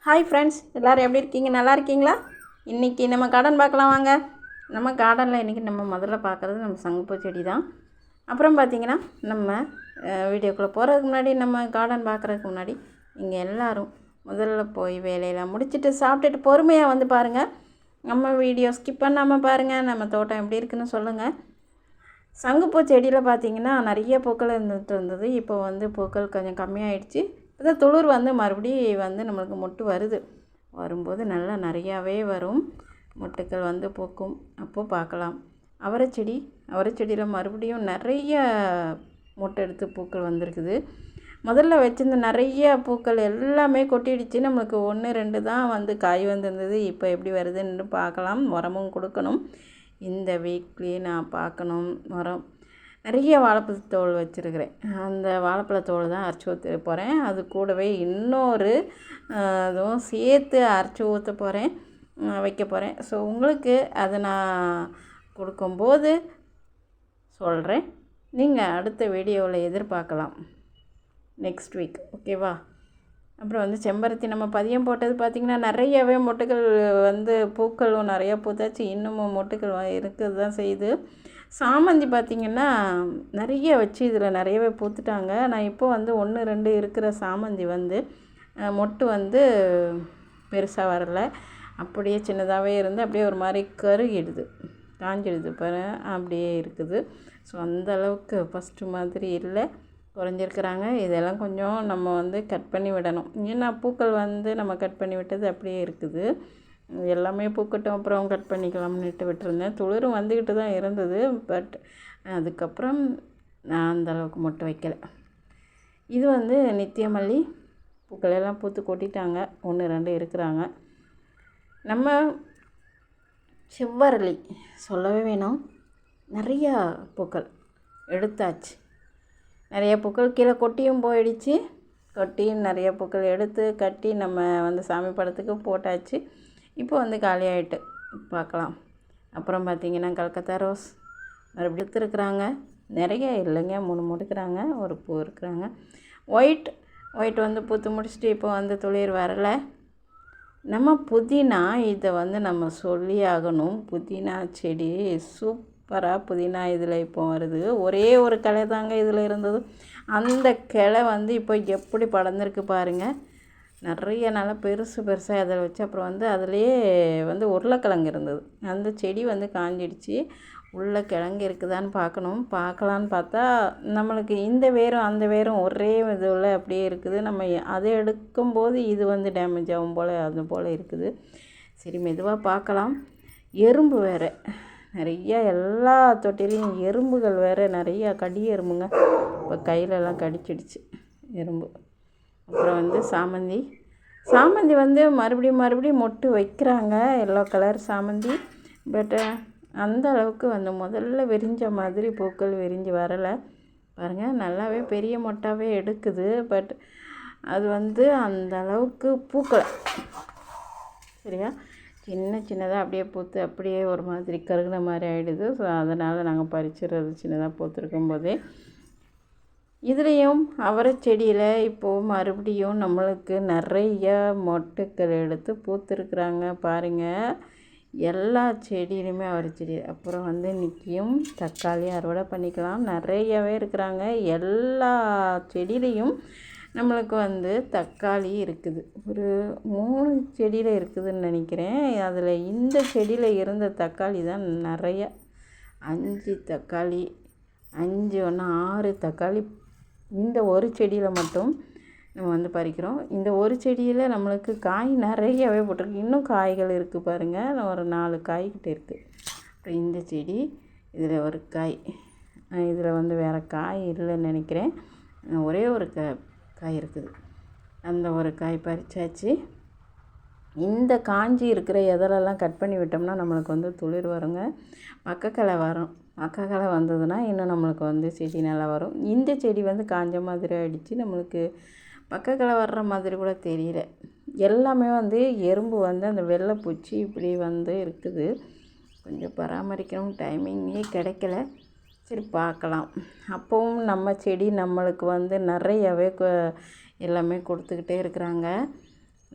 Hi friends, எல்லோரும் எப்படி இருக்கீங்க? நல்லா இருக்கீங்களா? இன்றைக்கி நம்ம கார்டன் பார்க்கலாம் வாங்க. நம்ம கார்டனில் இன்றைக்கி நம்ம முதல்ல பார்க்குறது நம்ம சங்குப்பூ செடி தான். அப்புறம் பார்த்திங்கன்னா நம்ம வீடியோக்குள்ளே போகிறதுக்கு முன்னாடி, நம்ம கார்டன் பார்க்குறதுக்கு முன்னாடி இங்கே எல்லோரும் முதல்ல போய் வேலையெல்லாம் முடிச்சுட்டு சாப்பிட்டுட்டு பொறுமையாக வந்து பாருங்கள். நம்ம வீடியோ ஸ்கிப் பண்ணாமல் பாருங்கள். நம்ம தோட்டம் எப்படி இருக்குன்னு சொல்லுங்கள். சங்குப்பூ செடியில் பார்த்திங்கன்னா நிறைய பூக்கள் இருந்தது. இப்போ வந்து பூக்கள் கொஞ்சம் கம்மியாயிடுச்சு. இப்போ துளிர் வந்து மறுபடியும் வந்து நம்மளுக்கு மொட்டு வருது. வரும்போது நல்லா நிறையாவே வரும், மொட்டுக்கள் வந்து பூக்கும். அப்போது பார்க்கலாம். அவரைச்செடியில் மறுபடியும் நிறைய மொட்டை எடுத்து பூக்கள் வந்திருக்குது. முதல்ல வச்சிருந்த நிறைய பூக்கள் எல்லாமே கொட்டிடுச்சு. நம்மளுக்கு 1 2 தான் வந்து காய் வந்திருந்தது. இப்போ எப்படி வருதுன்னு பார்க்கலாம். உரமும் கொடுக்கணும். இந்த வீக்லேயே நான் பார்க்கணும். உரம் நிறைய வாழைப்பழத்தோல் வச்சுருக்கிறேன். அந்த வாழைப்பழத்தோல் தான் அரைச்சி ஊற்ற போகிறேன். அது கூடவே இன்னொரு அதுவும் சேர்த்து அரைச்சி ஊற்ற போகிறேன், வைக்க போகிறேன். ஸோ உங்களுக்கு அதை நான் கொடுக்கும்போது சொல்கிறேன். நீங்கள் அடுத்த வீடியோவில் எதிர்பார்க்கலாம், நெக்ஸ்ட் வீக். ஓகேவா? அப்புறம் வந்து செம்பருத்தி நம்ம பதியம் போட்டது பார்த்திங்கன்னா நிறையவே மொட்டுக்கள் வந்து பூக்களும் நிறையா பூத்தாச்சு. இன்னமும் மொட்டுக்கள் இருக்கிறது தான் செய்யுது. சாமந்தி பார்த்திங்கன்னா நிறைய வச்சு இதில் நிறையவே பூத்துட்டாங்க. நான் இப்போ வந்து 1 2 இருக்கிற சாமந்தி வந்து மொட்டு வந்து பெருசாக வரலை. அப்படியே சின்னதாகவே இருந்து அப்படியே ஒரு மாதிரி கருகிடுது, காஞ்சிடுது பாரு, அப்படியே இருக்குது. ஸோ அந்தளவுக்கு ஃபஸ்ட்டு மாதிரி இல்லை, குறைஞ்சிருக்கிறாங்க. இதெல்லாம் கொஞ்சம் நம்ம வந்து கட் பண்ணி விடணும். ஏன்னா பூக்கள் வந்து நம்ம கட் பண்ணி விட்டது அப்படியே இருக்குது. எல்லாமே பூக்கட்டும், அப்புறம் கட் பண்ணிக்கலாம்னுட்டு விட்டுருந்தேன். துளிரும் வந்துக்கிட்டு தான் இருந்தது. பட் அதுக்கப்புறம் நான் அந்தளவுக்கு மொட்டை வைக்கலை. இது வந்து நித்தியமல்லி பூக்கள் எல்லாம் பூத்து கொட்டிட்டாங்க. 1 2 இருக்கிறாங்க. நம்ம செவ்வரளி சொல்லவே வேணும், நிறையா பூக்கள் எடுத்தாச்சு. நிறைய பூக்கள் கீழே கொட்டியும் போயிடுச்சு. கொட்டியும் நிறைய பூக்கள் எடுத்து கட்டி நம்ம வந்து சாமி படத்துக்கு போட்டாச்சு. இப்போ வந்து காலியாகிட்டு பார்க்கலாம். அப்புறம் பார்த்திங்கன்னா கல்கத்தா ரோஸ் மறுபடியும் எடுத்துருக்குறாங்க. நிறைய இல்லைங்க, 3 முடிக்கிறாங்க, ஒரு பூ இருக்கிறாங்க. ஒயிட் வந்து பூத்து முடிச்சுட்டு இப்போ வந்து துளிர் வரலை. நம்ம புதினா, இதை வந்து நம்ம சொல்லி ஆகணும். புதினா செடி சூப்பராக புதினா இதில் இப்போ வருது. ஒரே ஒரு கிளை தாங்க இதில் இருந்தது. அந்த கிளை வந்து இப்போ எப்படி படர்ந்துருக்கு பாருங்கள். நிறைய நல்லா பெருசாக அதில் வச்சு. அப்புறம் வந்து அதுலேயே வந்து உருளைக்கிழங்கு இருந்தது. அந்த செடி வந்து காஞ்சிடுச்சு. உள்ள கிழங்கு இருக்குதான்னு பார்க்கலான்னு பார்த்தா நம்மளுக்கு இந்த வேரும் அந்த வேரும் ஒரே இதில் அப்படியே இருக்குது. நம்ம அதை எடுக்கும்போது இது வந்து டேமேஜ் ஆகும் போல், அது போல் இருக்குது. சரி, மெதுவாக பார்க்கலாம். எறும்பு வேறு நிறையா, எல்லா தொட்டிலையும் எறும்புகள் வேறு நிறையா, கடி எறும்புங்க. இப்போ கையிலலாம் கடிச்சிடுச்சு எறும்பு. அப்புறம் வந்து சாமந்தி வந்து மறுபடியும் மொட்டு வைக்கிறாங்க. எல்லோ கலர் சாமந்தி. பட் அந்த அளவுக்கு வந்து முதல்ல விரிஞ்ச மாதிரி பூக்கள் விரிஞ்சு வரலை பாருங்கள். நல்லாவே பெரிய மொட்டாகவே எடுக்குது. பட் அது வந்து அந்த அளவுக்கு பூக்களை சரியா சின்னதாக அப்படியே பூத்து அப்படியே ஒரு மாதிரி கருகின மாதிரி ஆகிடுது. ஸோ அதனால் நாங்கள் பறிச்சிடுறது சின்னதாக பூத்துருக்கும் போதே. இதுலேயும் அவரை செடியில் இப்போது மறுபடியும் நம்மளுக்கு நிறைய மொட்டுக்கள் எடுத்து பூத்துருக்குறாங்க பாருங்கள். எல்லா செடியிலுமே அவரை செடி. அப்புறம் வந்து நிற்கியும் தக்காளி அறுவடை பண்ணிக்கலாம். நிறையவே இருக்கிறாங்க. எல்லா செடியிலையும் நம்மளுக்கு வந்து தக்காளி இருக்குது. ஒரு 3 செடியில் இருக்குதுன்னு நினைக்கிறேன். அதில் இந்த செடியில் இருந்த தக்காளி தான் நிறைய. 5 தக்காளி, 5 1 6 தக்காளி இந்த ஒரு செடியில் மட்டும் நம்ம வந்து பறிக்கிறோம். இந்த ஒரு செடியில் நம்மளுக்கு காய் நிறையவே போட்டிருக்கு. இன்னும் காய்கள் இருக்குது பாருங்கள். ஒரு 4 காய்கிட்ட இருக்குது. அப்புறம் இந்த செடி, இதில் ஒரு காய், இதில் வந்து வேறு காய் இல்லைன்னு நினைக்கிறேன். ஒரே ஒரு காய் இருக்குது. அந்த ஒரு காய் பறிச்சாச்சு. இந்த காஞ்சி இருக்கிற எதலெல்லாம் கட் பண்ணி விட்டோம்னா நம்மளுக்கு வந்து துளிர் வருங்க. பக்கக்கிளை வரும். பக்கக்கிளை வந்ததுன்னா இன்னும் நம்மளுக்கு வந்து செடி நல்லா வரும். இந்த செடி வந்து காஞ்ச மாதிரி ஆகிடுச்சு. நம்மளுக்கு பக்கக்கிளை வர்ற மாதிரி கூட தெரியல. எல்லாமே வந்து எறும்பு வந்து அந்த வெள்ளைப்பூச்சி இப்படி வந்து இருக்குது. கொஞ்சம் பராமரிக்கணும், டைமிங்கே கிடைக்கல. சரி, பார்க்கலாம். அப்போவும் நம்ம செடி நம்மளுக்கு வந்து நிறையவே எல்லாமே கொடுத்துக்கிட்டே இருக்கிறாங்க.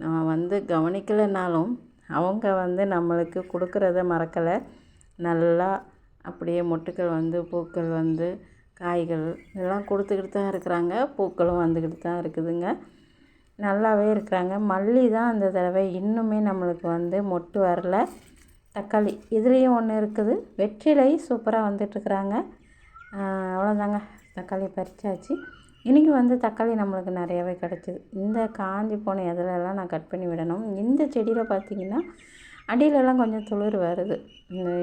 நம்ம வந்து கவனிக்கலைனாலும் அவங்க வந்து நம்மளுக்கு கொடுக்குறத மறக்கலை. நல்லா அப்படியே மொட்டுக்கள் வந்து பூக்கள் வந்து காய்கள் இதெல்லாம் கொடுத்துக்கிட்டு தான் இருக்கிறாங்க. பூக்களும் வந்துக்கிட்டு தான் இருக்குதுங்க. நல்லாவே இருக்கிறாங்க. மல்லி தான் இந்த தடவை இன்னுமே நம்மளுக்கு வந்து மொட்டு வரல. தக்காளி இதுலேயும் ஒன்று இருக்குது. வெற்றிலை சூப்பராக வந்துட்டுருக்குறாங்க. அவ்வளோதாங்க, தக்காளி பறிச்சாச்சு. இன்றைக்கி வந்து தக்காளி நம்மளுக்கு நிறையாவே கிடச்சிது. இந்த காஞ்சி போன இதிலெல்லாம் நான் கட் பண்ணி விடணும். இந்த செடியில் பார்த்திங்கன்னா அடியிலலாம் கொஞ்சம் துளிர் வருது.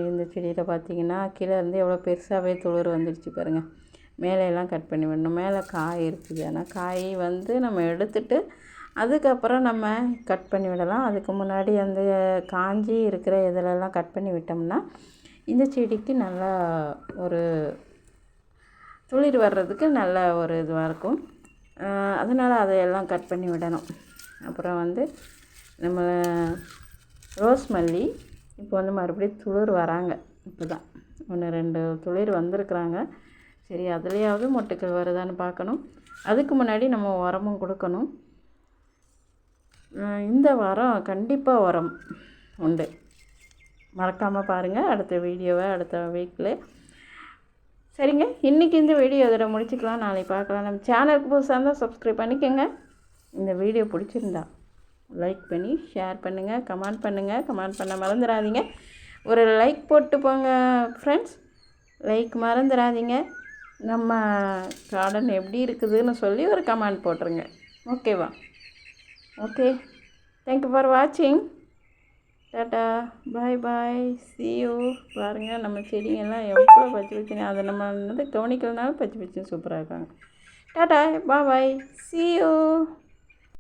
இந்த செடியில் பார்த்திங்கன்னா கீழே இருந்து எவ்வளோ பெருசாகவே துளிர் வந்துடுச்சு பாருங்கள். மேலையெல்லாம் கட் பண்ணி விடணும். மேலே காய் இருக்குது. ஆனால் காய் வந்து நம்ம எடுத்துட்டு அதுக்கப்புறம் நம்ம கட் பண்ணி விடலாம். அதுக்கு முன்னாடி அந்த காஞ்சி இருக்கிற இதிலெல்லாம் கட் பண்ணி விட்டோம்னா இந்த செடிக்கு நல்லா ஒரு துளிர் வர்றதுக்கு நல்ல ஒரு இதுவாக இருக்கும். அதனால் அதையெல்லாம் கட் பண்ணி விடணும். அப்புறம் வந்து நம்ம ரோஸ் மல்லி இப்போ வந்து மறுபடியும் துளிர் வராங்க. இப்போ தான் 1-2 துளிர் வந்திருக்குறாங்க. சரி, அதுலேயாவது மொட்டுக்கள் வருதான்னு பார்க்கணும். அதுக்கு முன்னாடி நம்ம உரமும் கொடுக்கணும். இந்த வாரம் கண்டிப்பாக உரம் உண்டு, மறக்காமல் பாருங்கள் அடுத்த வீடியோவை அடுத்த வீக்கில். சரிங்க, இன்றைக்கி இந்த வீடியோ இதோட முடிச்சுக்கலாம். நாளைக்கு பார்க்கலாம். நம்ம சேனலுக்கு புதுசாக இருந்தால் சப்ஸ்கிரைப் பண்ணிக்கோங்க. இந்த வீடியோ பிடிச்சிருந்தா லைக் பண்ணி ஷேர் பண்ணுங்கள், கமெண்ட் பண்ணுங்கள். கமெண்ட் பண்ண மறந்துடாதீங்க. ஒரு லைக் போட்டு போங்க ஃப்ரெண்ட்ஸ். லைக் மறந்துடாதீங்க. நம்ம கார்டன் எப்படி இருக்குதுன்னு சொல்லி ஒரு கமெண்ட் போட்டுருங்க. ஓகேவா? ஓகே, தேங்க்யூ ஃபார் வாட்சிங். Tata, bye bye, see you. பாருங்கள் நம்ம செடிங்கெல்லாம் எவ்வளோ பச்சை பச்சைன்னு, அதை நம்ம வந்து கவனிக்கலனாலும் பச்சை பச்சைன்னு சூப்பராக இருக்காங்க. Tata, bye bye, see you.